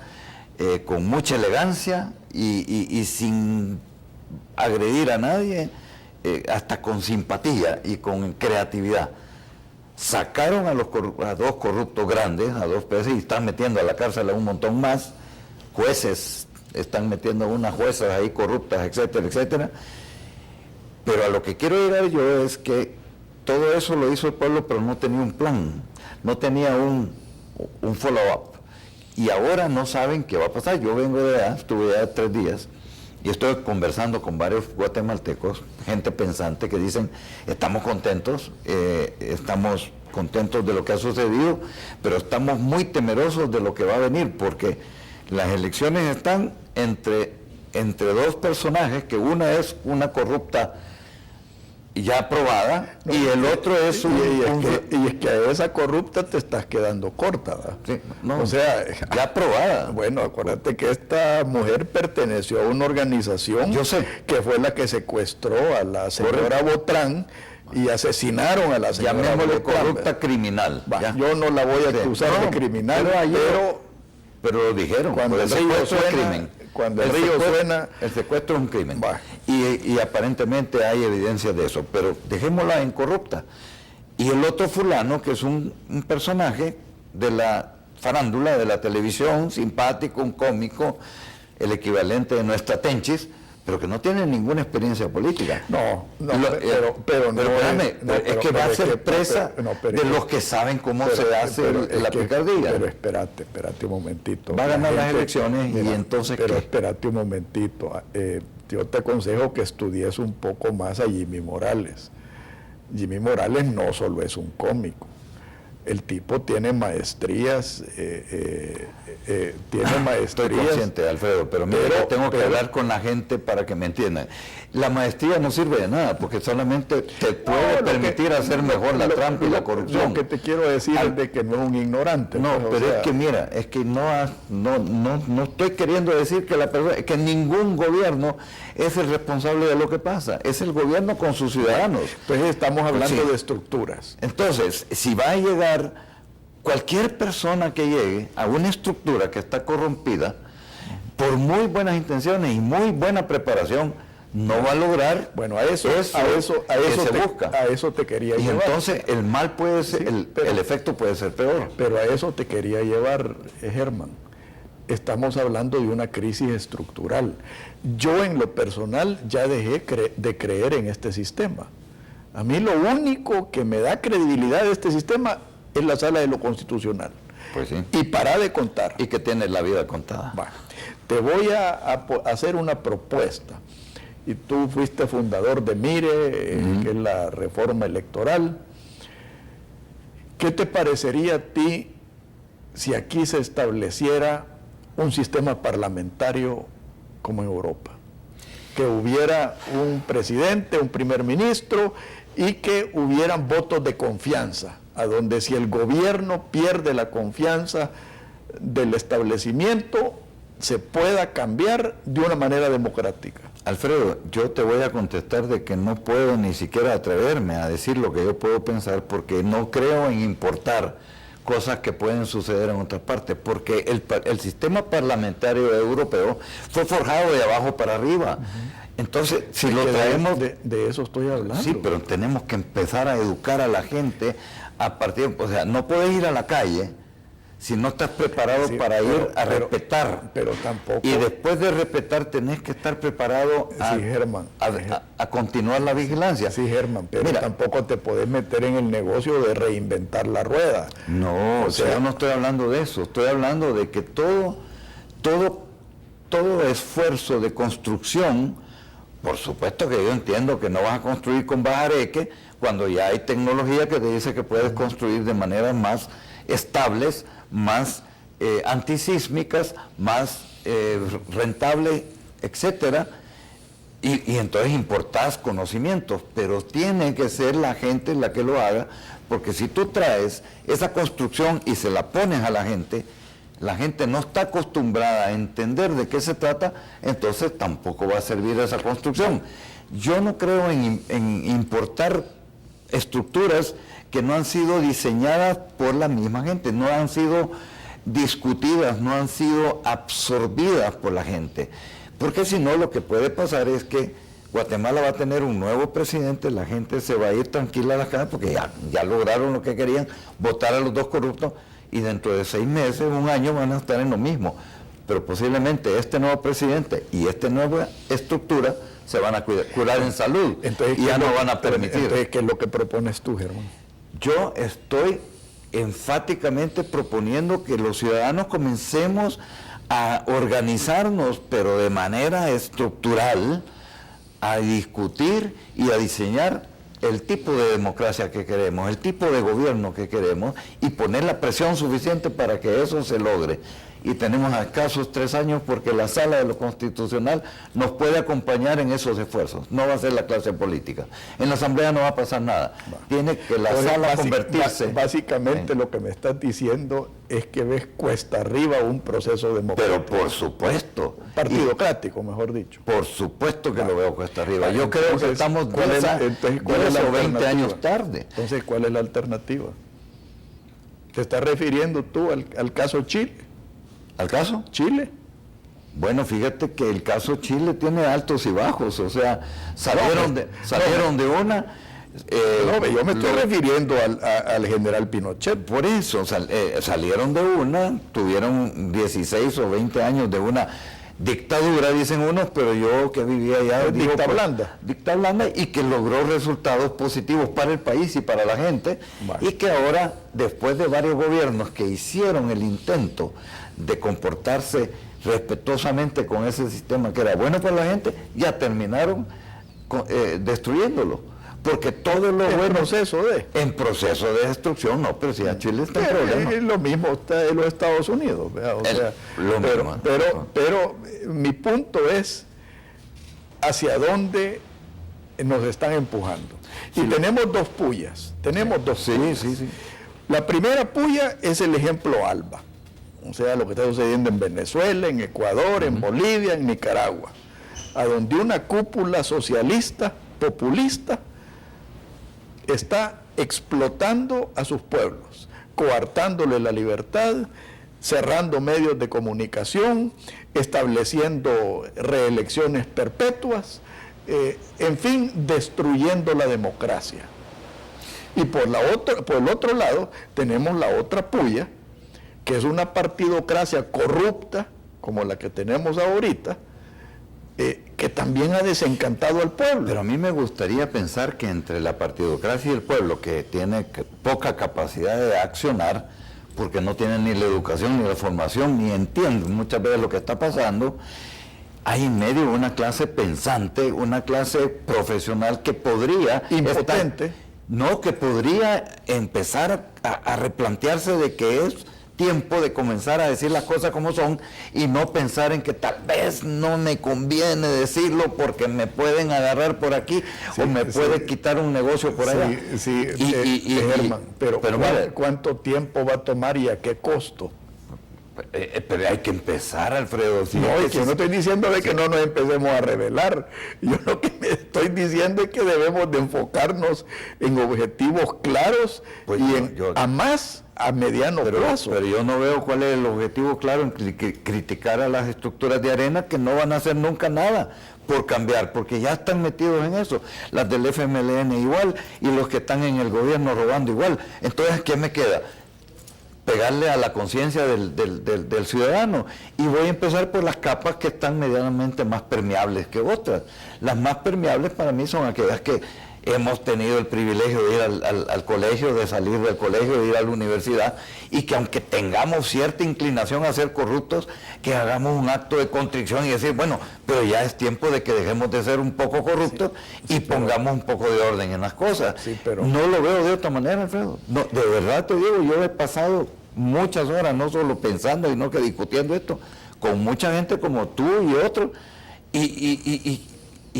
con mucha elegancia y sin agredir a nadie, hasta con simpatía y con creatividad. Sacaron a dos corruptos grandes, a dos peces, y están metiendo a la cárcel a un montón más. Jueces están metiendo a unas juezas ahí corruptas, etcétera, etcétera. Pero a lo que quiero llegar yo es que todo eso lo hizo el pueblo, pero no tenía un plan, no tenía un follow-up. Y ahora no saben qué va a pasar. Yo vengo de allá, estuve allá 3 días, y estoy conversando con varios guatemaltecos, gente pensante, que dicen, estamos contentos de lo que ha sucedido, pero estamos muy temerosos de lo que va a venir, porque las elecciones están entre dos personajes, que una es una corrupta ya aprobada, no, y el otro es y es que a esa corrupta te estás quedando corta, ¿verdad? Sí, no, o sea, ya aprobada. Bueno, acuérdate que esta mujer perteneció a una organización, yo sé, que fue la que secuestró a la señora Botrán y asesinaron a la señora Llamémosle Botrán, corrupta, ¿verdad? criminal. Yo no la voy a acusar de criminal, pero lo dijeron, cuando el río suena, crimen. Cuando el río suena, el secuestro es un crimen. Y aparentemente hay evidencia de eso, pero dejémosla en corrupta. Y el otro fulano, que es un personaje de la farándula, de la televisión, simpático, un cómico, el equivalente de nuestra Tenchis, pero que no tiene ninguna experiencia política. Pero es que va a ser presa de los que saben cómo se hace la picardía. Pero espérate un momentito. Va a ganar las elecciones, y entonces pero espérate un momentito. Yo te aconsejo que estudies un poco más a Jimmy Morales. Jimmy Morales no solo es un cómico. El tipo tiene maestrías, Estoy consciente, Alfredo, pero mira, tengo que hablar con la gente para que me entiendan. La maestría no sirve de nada, porque solamente te puede permitir hacer mejor la trampa y la corrupción. Lo que te quiero decir es de que no es un ignorante. No, pero es que mira, es que no estoy queriendo decir que ningún gobierno es el responsable de lo que pasa, es el gobierno con sus ciudadanos. Entonces estamos hablando de estructuras. Entonces, si va a llegar cualquier persona que llegue a una estructura que está corrompida, por muy buenas intenciones y muy buena preparación, no va a lograr. Bueno, a eso te quería llevar. Y entonces el mal puede ser, el efecto puede ser peor. Pero a eso te quería llevar, Germán. Estamos hablando de una crisis estructural. Yo en lo personal ya dejé de creer en este sistema. A mí lo único que me da credibilidad de este sistema es la Sala de lo Constitucional. Pues sí. Y para de contar. Y que tiene la vida contada. Te voy a hacer una propuesta. Y tú fuiste fundador de MIRE, que es la reforma electoral. ¿Qué te parecería a ti si aquí se estableciera un sistema parlamentario como en Europa? Que hubiera un presidente, un primer ministro, y que hubieran votos de confianza, a donde si el gobierno pierde la confianza del establecimiento, se pueda cambiar de una manera democrática. Alfredo, yo te voy a contestar de que no puedo ni siquiera atreverme a decir lo que yo puedo pensar, porque no creo en importar cosas que pueden suceder en otras partes, porque el sistema parlamentario europeo fue forjado de abajo para arriba. Entonces, si lo traemos... De eso estoy hablando. Sí, pero tenemos que empezar a educar a la gente a partir... O sea, no puedes ir a la calle si no estás preparado para ir a respetar. Pero tampoco. Y después de respetar tenés que estar preparado a continuar la vigilancia. Sí, Germán, pero mira, tampoco te podés meter en el negocio de reinventar la rueda. No, o sea, yo no estoy hablando de eso, estoy hablando de que todo esfuerzo de construcción, por supuesto que yo entiendo que no vas a construir con bajareque cuando ya hay tecnología que te dice que puedes construir de maneras más estables, más antisísmicas, más rentables, etcétera, y entonces importás conocimientos, pero tiene que ser la gente la que lo haga, porque si tú traes esa construcción y se la pones a la gente no está acostumbrada a entender de qué se trata, entonces tampoco va a servir esa construcción. Yo no creo en importar estructuras que no han sido diseñadas por la misma gente, no han sido discutidas, no han sido absorbidas por la gente. Porque si no, lo que puede pasar es que Guatemala va a tener un nuevo presidente, la gente se va a ir tranquila a las casas porque ya lograron lo que querían, votar a los dos corruptos, y dentro de 6 meses, un año van a estar en lo mismo. Pero posiblemente este nuevo presidente y esta nueva estructura se van a curar en salud. Entonces, y ya no van a permitir. Entonces, ¿qué es lo que propones tú, Germán? Yo estoy enfáticamente proponiendo que los ciudadanos comencemos a organizarnos, pero de manera estructural, a discutir y a diseñar el tipo de democracia que queremos, el tipo de gobierno que queremos, y poner la presión suficiente para que eso se logre. Y tenemos a escasos 3 años porque la Sala de lo Constitucional nos puede acompañar en esos esfuerzos. No va a ser la clase política. En la Asamblea no va a pasar nada. Tiene que la Sala convertirse... Básicamente lo que me estás diciendo es que ves cuesta arriba un proceso democrático. Pero por supuesto. Partidocrático, mejor dicho. Por supuesto que lo veo cuesta arriba. Yo creo que estamos 10 o 20 años tarde. Entonces, ¿cuál es la alternativa? ¿Te estás refiriendo tú al caso Chile? ¿Al caso? Chile. Bueno, fíjate que el caso Chile tiene altos y bajos, o sea, salieron de una... yo me estoy refiriendo al general Pinochet. Por eso, salieron de una, tuvieron 16 o 20 años de una dictadura, dicen unos, pero yo que vivía allá... Dicta blanda. Dicta blanda, y que logró resultados positivos para el país y para la gente, y que ahora, después de varios gobiernos que hicieron el intento de comportarse respetuosamente con ese sistema que era bueno para la gente, ya terminaron destruyéndolo. Porque todo lo bueno... En proceso de destrucción, no, pero si a Chile está en problema. Lo mismo está en los Estados Unidos. Pero mi punto es hacia dónde nos están empujando. Y tenemos dos pullas. Sí. La primera puya es el ejemplo ALBA. O sea, lo que está sucediendo en Venezuela, en Ecuador, en Bolivia, en Nicaragua, a donde una cúpula socialista, populista, está explotando a sus pueblos, coartándole la libertad, cerrando medios de comunicación, estableciendo reelecciones perpetuas, en fin, destruyendo la democracia. Y por el otro lado, tenemos la otra puya, que es una partidocracia corrupta, como la que tenemos ahorita, que también ha desencantado al pueblo. Pero a mí me gustaría pensar que entre la partidocracia y el pueblo, que tiene poca capacidad de accionar, porque no tienen ni la educación ni la formación, ni entienden muchas veces lo que está pasando, hay en medio una clase pensante, una clase profesional que podría... Impotente. Que podría empezar a replantearse de que es tiempo de comenzar a decir las cosas como son y no pensar en que tal vez no me conviene decirlo porque me pueden agarrar por aquí o me puede quitar un negocio por allá. Germán, pero ¿cuánto tiempo va a tomar y a qué costo? Pero hay que empezar, Alfredo. Yo no estoy diciendo de que no nos empecemos a rebelar. Yo lo que me estoy diciendo es que debemos de enfocarnos en objetivos claros a mediano plazo. Pero yo no veo cuál es el objetivo claro en criticar a las estructuras de arena que no van a hacer nunca nada por cambiar, porque ya están metidos en eso. Las del FMLN igual y los que están en el gobierno robando igual. Entonces, ¿qué me queda? pegarle a la conciencia del ciudadano. Y voy a empezar por las capas que están medianamente más permeables que otras. Las más permeables para mí son aquellas que hemos tenido el privilegio de ir al colegio, de salir del colegio, de ir a la universidad, y que aunque tengamos cierta inclinación a ser corruptos, que hagamos un acto de contrición y decir, bueno, pero ya es tiempo de que dejemos de ser un poco corruptos y pongamos un poco de orden en las cosas. Sí, pero no lo veo de otra manera, Alfredo. No, de verdad te digo, yo he pasado muchas horas, no solo pensando y no que discutiendo esto, con mucha gente como tú y otros, y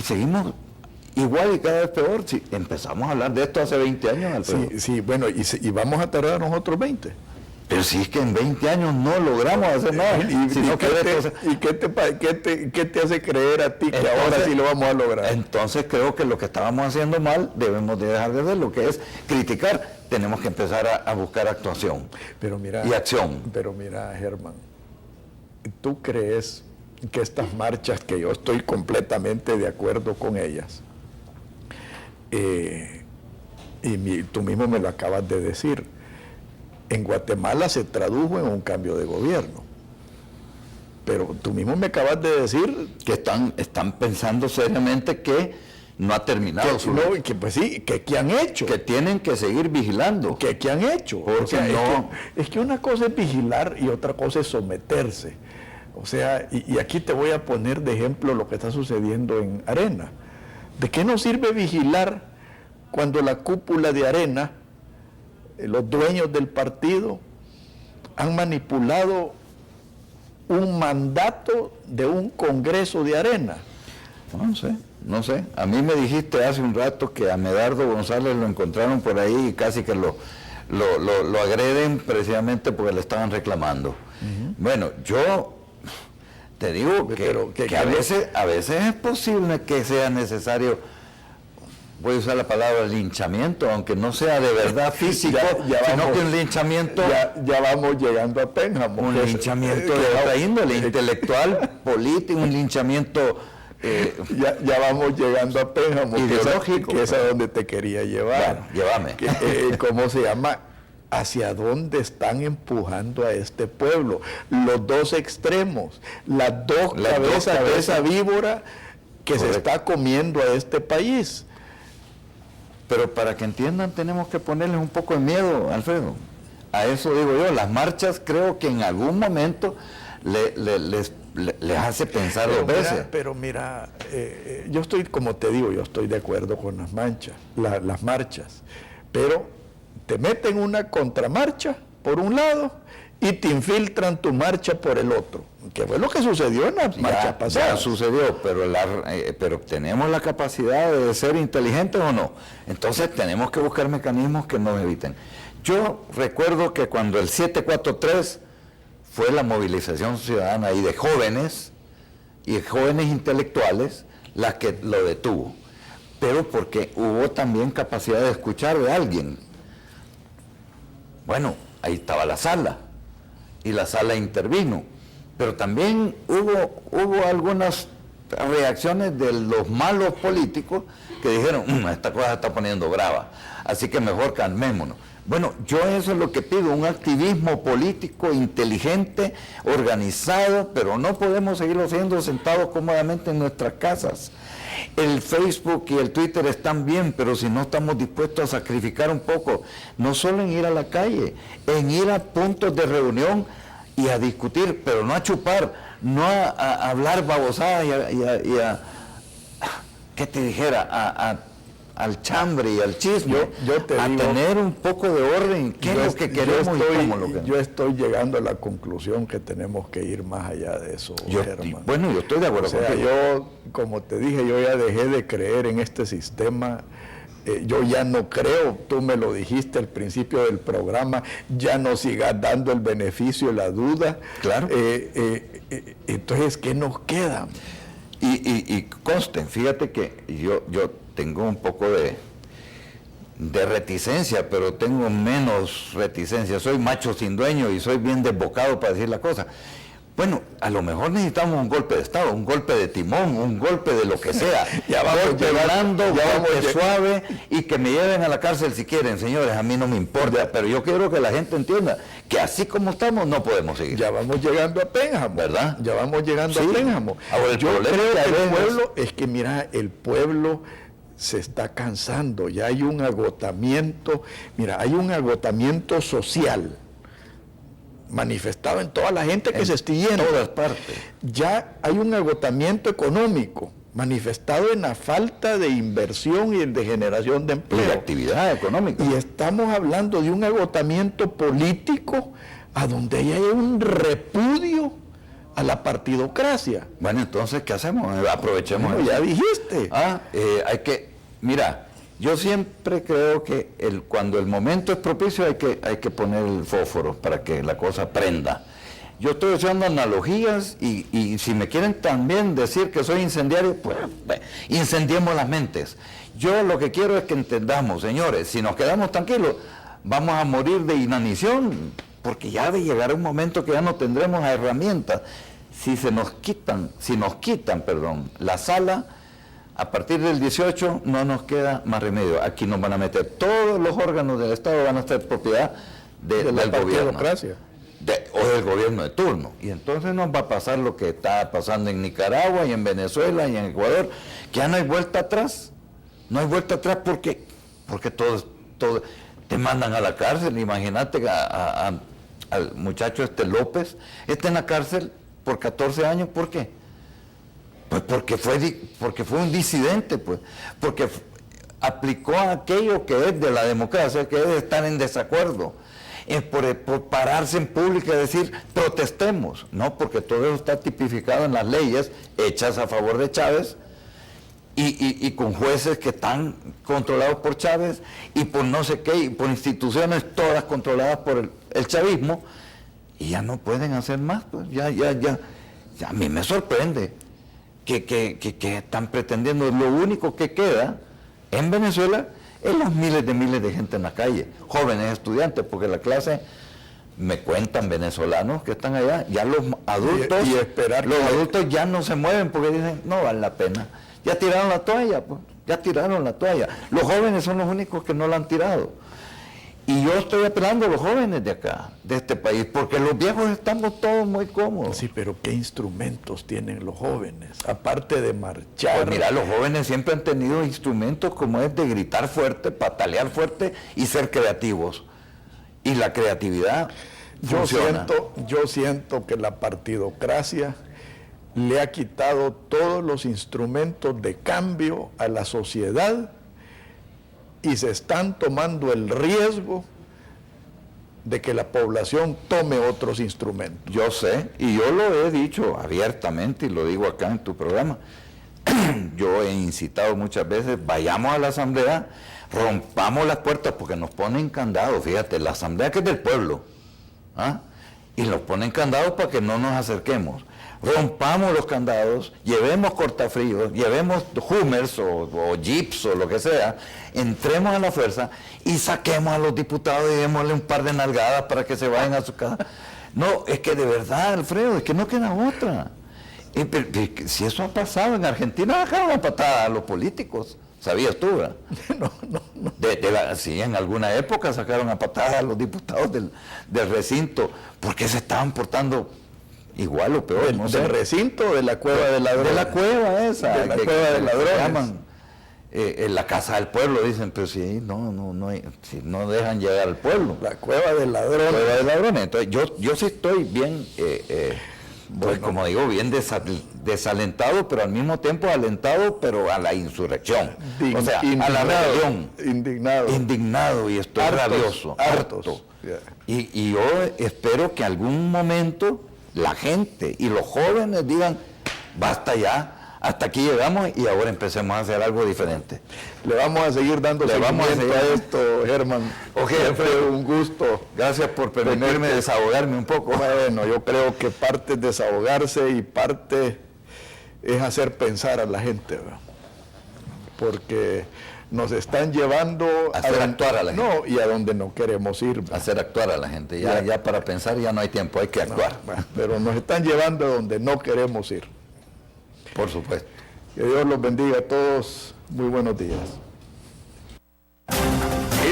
seguimos igual y cada vez peor. Si empezamos a hablar de esto hace 20 años, Alfredo. Sí, bueno, y vamos a tardar nosotros 20. Pero si es que en 20 años no logramos hacer nada. ¿Qué te hace creer a ti que entonces, ahora sí lo vamos a lograr? Entonces creo que lo que estábamos haciendo mal debemos de dejar de ver, lo que es criticar. Tenemos que empezar a buscar actuación y acción. Pero mira, Germán, ¿tú crees que estas marchas, que yo estoy completamente de acuerdo con ellas, tú mismo me lo acabas de decir, en Guatemala se tradujo en un cambio de gobierno, pero tú mismo me acabas de decir que están pensando seriamente que no ha terminado que han hecho, que tienen que seguir vigilando, que han hecho, porque es que una cosa es vigilar y otra cosa es someterse. O sea, y aquí te voy a poner de ejemplo lo que está sucediendo en Arena. ¿De qué nos sirve vigilar cuando la cúpula de Arena, los dueños del partido, han manipulado un mandato de un congreso de Arena? No sé. A mí me dijiste hace un rato que a Medardo González lo encontraron por ahí y casi que lo agreden precisamente porque le estaban reclamando. Bueno, yo te digo que a veces es posible que sea necesario, voy a usar la palabra linchamiento, aunque no sea de verdad físico, sino que un linchamiento... Ya vamos llegando a Pénjamo. Un linchamiento de otra índole, intelectual, político, un linchamiento... ya vamos llegando a Pénjamo, ideológico, que es a donde te quería llevar. Bueno, llévame. ¿Cómo se llama? ¿Hacia dónde están empujando a este pueblo? Los dos extremos, las dos cabezas de esa víbora que se está comiendo a este país. Pero para que entiendan tenemos que ponerles un poco de miedo, Alfredo. A eso digo yo, las marchas creo que en algún momento les hace pensar dos veces. Pero mira, yo estoy, como te digo, yo estoy de acuerdo con las marchas, pero te meten una contramarcha por un lado y te infiltran tu marcha por el otro, que fue lo que sucedió en las marchas pasadas. Ya sucedió, pero ¿tenemos la capacidad de ser inteligentes o no? Entonces tenemos que buscar mecanismos que nos eviten. Yo recuerdo que cuando el 743 fue la movilización ciudadana ahí de jóvenes y jóvenes intelectuales la que lo detuvo, pero porque hubo también capacidad de escuchar de alguien. Bueno, ahí estaba la sala, y la sala intervino, pero también hubo algunas reacciones de los malos políticos que dijeron, esta cosa se está poniendo brava, así que mejor calmémonos. Bueno, yo eso es lo que pido, un activismo político inteligente, organizado, pero no podemos seguirlo haciendo sentados cómodamente en nuestras casas. El Facebook y el Twitter están bien, pero si no estamos dispuestos a sacrificar un poco, no solo en ir a la calle, en ir a puntos de reunión y a discutir, pero no a chupar, no a hablar babosadas y a ¿qué te dijera? Al chambre y al chisme, tener un poco de orden, qué es lo que queremos y cómo lo queremos. Yo estoy llegando a la conclusión que tenemos que ir más allá de eso, Germán. Bueno, yo estoy de acuerdo contigo. Yo, como te dije, yo ya dejé de creer en este sistema. Yo ya no creo, tú me lo dijiste al principio del programa, ya no sigas dando el beneficio de la duda. Claro. Entonces, ¿qué nos queda? Y consten, fíjate que yo tengo un poco de reticencia, pero tengo menos reticencia. Soy macho sin dueño y soy bien desbocado para decir la cosa. Bueno, a lo mejor necesitamos un golpe de Estado, un golpe de timón, un golpe de lo que sea. Ya vamos golpe llegando, blando, ya golpe vamos suave, y que me lleven a la cárcel si quieren, señores, a mí no me importa, pero yo quiero que la gente entienda que así como estamos no podemos seguir. Ya vamos llegando a Pénjamo, ¿verdad? Ya vamos llegando Sí. a Pénjamo. Ahora, el Yo problema creo es que que a el veces- pueblo, es que mira, el pueblo se está cansando, ya hay un agotamiento, mira, hay un agotamiento social manifestado en toda la gente que se está yendo. En todas partes. Ya hay un agotamiento económico manifestado en la falta de inversión y de generación de Y de empleo. actividad económica. Y estamos hablando de un agotamiento político a donde hay un repudio a la partidocracia. Bueno, entonces, ¿qué hacemos? Aprovechemos Bueno, eso. ya dijiste. Hay que, mira, yo siempre creo que cuando el momento es propicio hay que poner el fósforo para que la cosa prenda. Yo estoy usando analogías y si me quieren también decir que soy incendiario, pues incendiemos las mentes. Yo lo que quiero es que entendamos, señores, si nos quedamos tranquilos, vamos a morir de inanición, porque ya de llegar un momento que ya no tendremos herramientas. Si nos quitan, la sala, a partir del 18 no nos queda más remedio. Aquí nos van a meter todos los órganos del Estado, van a ser propiedad del la gobierno. partidocracia. O del gobierno de turno. Y entonces nos va a pasar lo que está pasando en Nicaragua y en Venezuela y en Ecuador, que ya no hay vuelta atrás. No hay vuelta atrás porque todo te mandan a la cárcel. Imagínate al muchacho López, está en la cárcel por 14 años. ¿Por qué? Pues porque fue un disidente, pues, porque aplicó aquello que es de la democracia, que es estar en desacuerdo. Es por pararse en público y decir, protestemos, ¿no? Porque todo eso está tipificado en las leyes hechas a favor de Chávez y con jueces que están controlados por Chávez y por no sé qué, y por instituciones todas controladas por el chavismo, y ya no pueden hacer más, pues, ya a mí me sorprende que están pretendiendo. Lo único que queda en Venezuela es las miles de gente en la calle, jóvenes estudiantes, porque la clase, me cuentan venezolanos que están allá, ya los adultos, los adultos ya no se mueven porque dicen, no vale la pena, ya tiraron la toalla, pues, ya tiraron la toalla. Los jóvenes son los únicos que no la han tirado. Y yo estoy apelando a los jóvenes de acá, de este país, porque los viejos estamos todos muy cómodos. Sí, pero ¿qué instrumentos tienen los jóvenes? Aparte de marchar. Pues mira, los jóvenes siempre han tenido instrumentos como es de gritar fuerte, patalear fuerte y ser creativos. Y la creatividad funciona. Yo siento que la partidocracia le ha quitado todos los instrumentos de cambio a la sociedad y se están tomando el riesgo de que la población tome otros instrumentos. Yo sé, y yo lo he dicho abiertamente y lo digo acá en tu programa. Yo he incitado muchas veces, vayamos a la asamblea, rompamos las puertas porque nos ponen candados. Fíjate, la asamblea que es del pueblo, y nos ponen candados para que no nos acerquemos. Rompamos los candados, llevemos cortafríos, llevemos Hummers o Jeeps o lo que sea, entremos a la fuerza y saquemos a los diputados y démosle un par de nalgadas para que se vayan a su casa. No, es que de verdad, Alfredo, es que no queda otra. Si eso ha pasado en Argentina, bajaron la patada a los políticos. ¿Sabías tú, verdad? No. Sí, en alguna época sacaron a patadas a los diputados del recinto porque se estaban portando igual o peor. ¿Del recinto o de la cueva de ladrones? De la cueva esa. De la cueva de ladrones. Llaman, en la casa del pueblo, dicen, pero si no dejan llegar al pueblo. La cueva de ladrones. La cueva de ladrones. Entonces, yo sí estoy bien, pues, como digo, bien desalentado, pero al mismo tiempo alentado, pero a la insurrección. O sea, a la rebelión. Indignado y estoy rabioso. Hartos. Y yo espero que algún momento la gente y los jóvenes digan, basta ya, hasta aquí llegamos y ahora empecemos a hacer algo diferente. Le vamos a seguir dando seguimiento a esto, Germán. Alfredo, un gusto. Gracias por permitirme desahogarme un poco. Bueno, yo creo que parte es desahogarse y parte es hacer pensar a la gente, ¿verdad? Porque nos están llevando Hacer actuar a la gente. No, y a donde no queremos ir. Hacer actuar a la gente. Ya para pensar ya no hay tiempo, hay que actuar. Pero nos están llevando a donde no queremos ir. Por supuesto. Que Dios los bendiga a todos. Muy buenos días.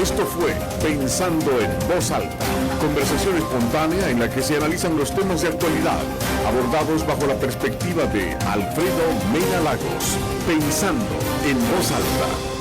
Esto fue Pensando en Voz Alta, conversación espontánea en la que se analizan los temas de actualidad, abordados bajo la perspectiva de Alfredo Mena Lagos. Pensando en Voz Alta.